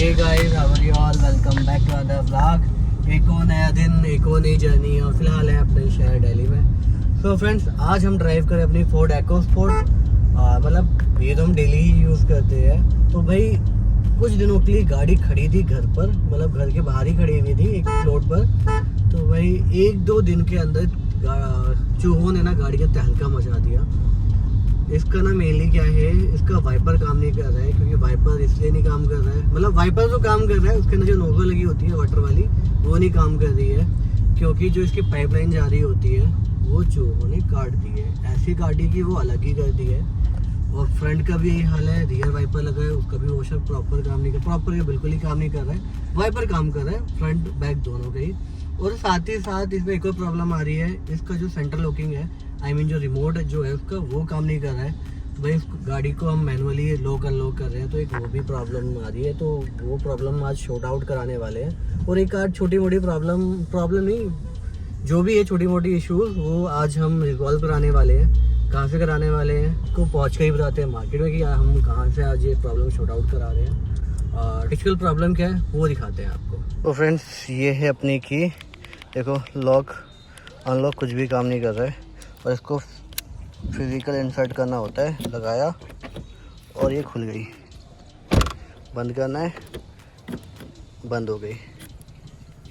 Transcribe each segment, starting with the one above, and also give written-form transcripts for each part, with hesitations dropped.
Hey guys, how are you all? Welcome back to other vlog. एक और नया दिन, एक और नई जर्नी और फिलहाल है अपने शहर दिल्ली में। सो फ्रेंड्स, आज हम ड्राइव करें अपनी फोर्ड EcoSport। मतलब ये तो हम डेली ही यूज़ करते हैं। तो भाई कुछ दिनों के लिए गाड़ी खड़ी थी घर पर, मतलब घर के बाहर ही खड़ी हुई थी एक प्लॉट पर। तो भाई एक दो दिन के अंदर चूहों ने ना गाड़ी का तहलका मचा दिया। इसका ना मेनली क्या है, इसका वाइपर काम नहीं कर रहा है। क्योंकि वाइपर इसलिए नहीं काम कर रहा है, मतलब वाइपर तो काम कर रहा है, उसके अंदर जो नोजल लगी होती है वाटर वाली वो नहीं काम कर रही है। क्योंकि जो इसकी पाइपलाइन जा रही होती है वो चूहों ने काट दी है। ऐसी काटी कि वो अलग ही कर दी है। और फ्रंट का भी यही हाल है, रियर वाइपर लगा है, उसका भी वॉशर प्रॉपर काम नहीं कर, प्रॉपर बिल्कुल ही काम नहीं कर रहा है। वाइपर काम कर रहा है फ्रंट बैक दोनों का ही। और साथ ही साथ इसमें एक और प्रॉब्लम आ रही है, इसका जो सेंटर लॉकिंग है, जो रिमोट जो है उसका वो काम नहीं कर रहा है। भाई इस गाड़ी को हम मैनुअली लॉक अनलॉक कर रहे हैं तो एक वो भी प्रॉब्लम आ रही है। तो वो प्रॉब्लम आज शॉर्ट आउट कराने वाले हैं। और एक आध छोटी मोटी प्रॉब्लम नहीं, जो भी है छोटी मोटी इश्यूज वो आज हम रिजॉल्व कराने वाले हैं। कहाँ से कराने वाले हैं को पहुँच कर ही बताते हैं मार्केट में कि हम कहाँ से आज ये प्रॉब्लम शॉर्ट आउट करा रहे हैं। और टिपिकल प्रॉब्लम क्या है वो दिखाते हैं आपको। तो फ्रेंड्स, ये है अपनी की, देखो लॉक अनलॉक कुछ भी काम नहीं कर रहा है। और इसको फिजिकल इंसर्ट करना होता है, लगाया और ये खुल गई। बंद करना है, बंद हो गई।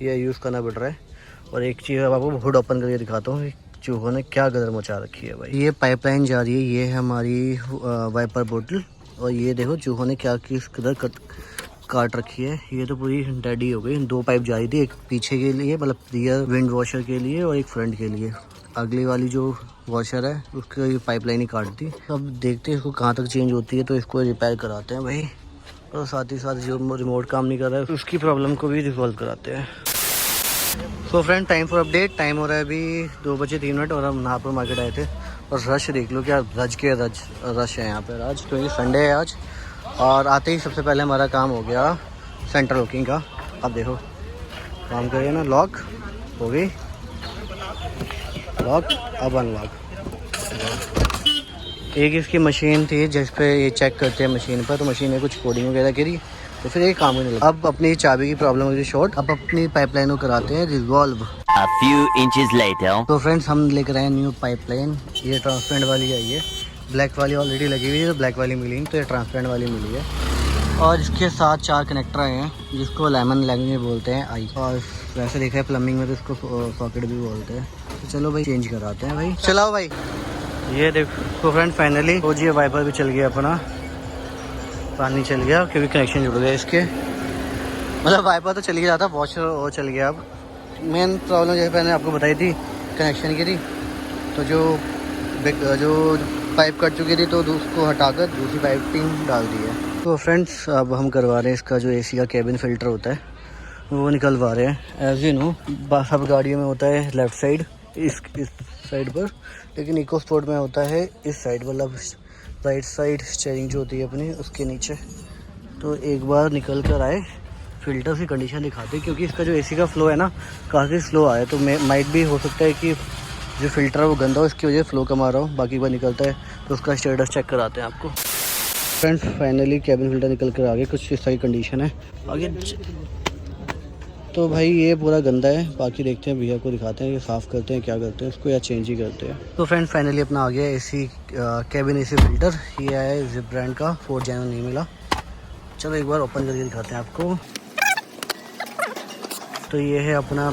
ये यूज़ करना पड़ रहा है। और एक चीज़ अब आपको हुड ओपन करके दिखाता हूँ, चूहों ने क्या गदर मचा रखी है भाई। ये पाइपलाइन जा रही है, ये है हमारी वाइपर बोतल। और ये देखो चूहों ने क्या किस कदर काट रखी है। ये तो पूरी डेडी हो गई। दो पाइप जा रही थी, एक पीछे के लिए मतलब रियर विंड वॉशर के लिए और एक फ्रंट के लिए। अगली वाली जो वॉशर है उसकी पाइपलाइन ही काट दी। अब देखते हैं इसको कहाँ तक चेंज होती है, तो इसको रिपेयर कराते हैं भाई। और साथ ही साथ जो रिमोट काम नहीं कर रहा है उसकी प्रॉब्लम को भी रिजॉल्व कराते हैं। So friend, time for update. Time हो रहा है अभी 2:03 और हम नागपुर मार्केट आए थे। और रश देख लो क्या रश है यहाँ पर आज, क्योंकि संडे है आज। और आते ही सबसे पहले हमारा काम हो गया सेंटर लॉकिंग का। अब देखो काम करिए ना, लॉक हो गई, लॉक अब अनलॉक। एक इसकी मशीन थी जिस पे ये चेक करते हैं मशीन पर, तो मशीन में कुछ कोडिंग वगैरह करी तो फिर ये काम नहीं लगा। अब अपनी चाबी की प्रॉब्लम हुई शॉर्ट, अब अपनी पाइपलाइन को कराते हैं resolve. A few inches later. तो फ्रेंड्स, हम लेकर आए न्यू पाइपलाइन। ये ट्रांसपेरेंट वाली है, ये ब्लैक वाली ऑलरेडी लगी हुई है, तो ब्लैक वाली मिली, तो ये ट्रांसपेरेंट वाली मिली है। और इसके साथ 4 कनेक्टर आए हैं जिसको लेमन लैंग्वेज में बोलते हैं आई। और वैसे देखा है प्लम्बिंग में तो इसको सॉकेट भी बोलते हैं। तो चलो भाई चेंज कराते हैं भाई, चलाओ भाई। ये देखो फ्रेंड, फाइनली हो जी वाइपर भी चल गया अपना, पानी चल गया क्योंकि कनेक्शन जुड़ गया इसके। मतलब वाइपर तो चल ही रहा था, वॉशर और चल गया। अब मेन प्रॉब्लम जैसे मैंने आपको बताई थी कनेक्शन की थी, तो जो पाइप कट चुकी थी तो उसको हटाकर दूसरी पाइपिंग डाल दी है। तो फ्रेंड्स, अब हम करवा रहे हैं इसका जो एसी का कैबिन फ़िल्टर होता है वो निकलवा रहे हैं। एज यू नो, सब गाड़ियों में होता है लेफ़्ट साइड इस साइड पर, लेकिन EcoSport में होता है इस साइड, मतलब राइट साइड स्टीयरिंग जो होती है अपनी उसके नीचे। तो एक बार निकल कर आए, फ़िल्टर की कंडीशन दिखाते हैं, क्योंकि इसका जो एसी का फ़्लो है ना काफ़ी स्लो आया है। तो माइट भी हो सकता है कि जो फ़िल्टर है वो गंदा हो, इसकी वजह से फ़्लो कम आ रहा हो। बाकी बार निकलता है तो उसका स्टेटस चेक कराते हैं आपको। फ्रेंड्स, फाइनली कैबिन फ़िल्टर निकल कर आगे, कुछ इस तरह की कंडीशन है आगे। तो भाई ये पूरा गंदा है, बाकी देखते हैं, भैया को दिखाते हैं कि साफ़ करते हैं क्या करते हैं उसको, या चेंज ही करते हैं। तो फ्रेंड्स, फाइनली अपना आ गया एसी कैबिन एसी फ़िल्टर। ये आया है जिप ब्रांड का, 4 जनवरी नहीं मिला। चलो एक बार ओपन करके दिखाते हैं आपको। तो ये है अपना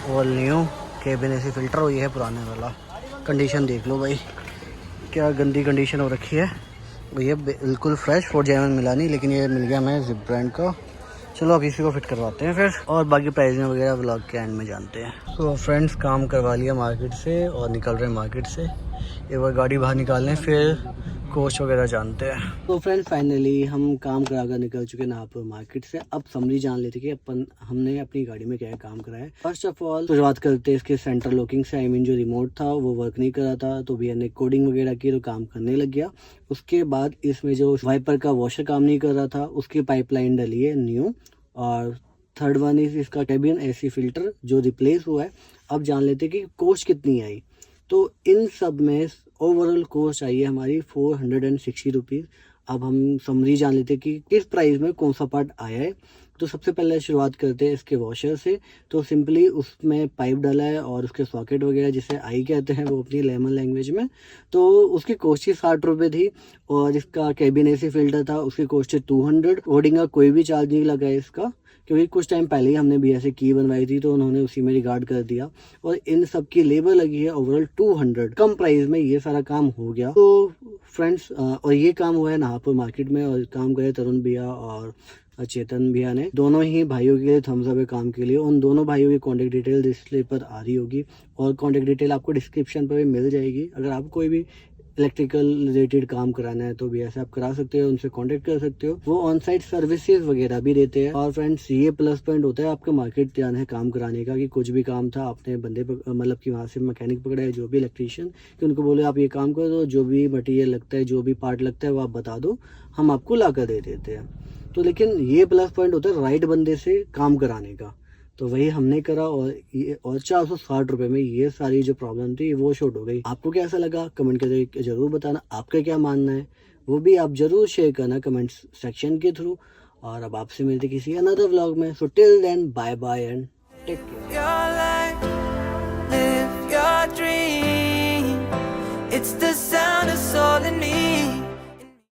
all new cabin AC filter और ये है पुराने वाला। कंडीशन देख लो भाई, क्या गंदी कंडीशन हो रखी है। ये बिल्कुल फ्रेश 4 जनवरी मिला नहीं, लेकिन ये मिल गया हमें जिप ब्रांड का। चलो अब इसी को फिट करवाते हैं फिर, और बाकी प्राइसिंग वगैरह व्लॉग के एंड में जानते हैं। तो फ्रेंड्स, काम करवा लिया मार्केट से और निकल रहे हैं मार्केट से। एक बार गाड़ी बाहर निकाल लें फिर कोस्ट वगैरह जानते हैं। तो फ्रेंड्स, फाइनली हम काम करा कर निकल चुके हैं नागपुर मार्केट से। अब समरी जान लेते कि हमने अपनी गाड़ी में क्या काम करा है। फर्स्ट ऑफ ऑल शुरुआत करते हैं इसके सेंटर लॉकिंग से। जो रिमोट था वो वर्क नहीं कर रहा था, तो भैया ने कोडिंग वगैरह की तो काम करने लग गया। उसके बाद इसमें जो वाइपर का वॉशर काम नहीं कर रहा था उसकी पाइपलाइन डली है न्यू। और थर्ड वन इज इसका कैबिन एसी फ़िल्टर जो रिप्लेस हुआ है। अब जान लेते कि कॉस्ट कितनी आई। तो इन सब में ओवरऑल कॉस्ट आई है हमारी 460 रुपीज़। अब हम समरी जान लेते कि किस प्राइस में कौन सा पार्ट आया है। तो सबसे पहले शुरुआत करते हैं इसके वॉशर से। तो सिंपली उसमें पाइप डाला है और उसके सॉकेट वगैरह जिसे आई कहते हैं वो अपनी लेमन लैंग्वेज में, तो उसकी कॉस्ट ही 60 रुपये थी। और जिसका कैबिन एसी फिल्टर था उसकी कॉस्ट है 200। कोडिंग का कोई भी चार्ज नहीं लगा है इसका, क्योंकि कुछ टाइम पहले ही हमने BS की बनवाई थी तो उन्होंने उसी में रिगार्ड कर दिया। और इन सब की लेबर लगी है ओवरऑल 200। कम प्राइस में ये सारा काम हो गया। तो फ्रेंड्स और ये काम हुआ है नाहरपुर मार्केट में, और काम करे तरुण भैया और चेतन भैया ने, दोनों ही भाइयों के लिए थम्स अप है काम के लिए। उन दोनों भाइयों की कॉन्टैक्ट डिटेल डिस्प्ले पर आ रही होगी और कॉन्टैक्ट डिटेल आपको डिस्क्रिप्शन पर भी मिल जाएगी। अगर आप कोई भी इलेक्ट्रिकल रिलेटेड काम कराना है तो भी ऐसे आप करा सकते हो, उनसे कांटेक्ट कर सकते हो। वो ऑन साइट सर्विसेज वगैरह भी देते हैं। और फ्रेंड्स ये प्लस पॉइंट होता है आपका मार्केट जाना है काम कराने का, कि कुछ भी काम था आपने बंदे मतलब कि वहाँ से मैकेनिक पकड़ा है, जो भी इलेक्ट्रीशियन, कि उनको बोले आप ये काम कर दो, जो भी मटेरियल लगता है, जो भी पार्ट लगता है वो आप बता दो, हम आपको ला कर दे देते हैं। तो लेकिन ये प्लस पॉइंट होता है राइट बंदे से काम कराने का। तो वही हमने करा और 460 रुपये में ये सारी जो प्रॉब्लम थी वो शॉर्ट हो गई। आपको कैसा लगा कमेंट करके जरूर बताना, आपका क्या मानना है वो भी आप जरूर शेयर करना कमेंट सेक्शन के थ्रू। और अब आपसे मिलते किसी अनदर व्लॉग में। So till then bye bye and take care.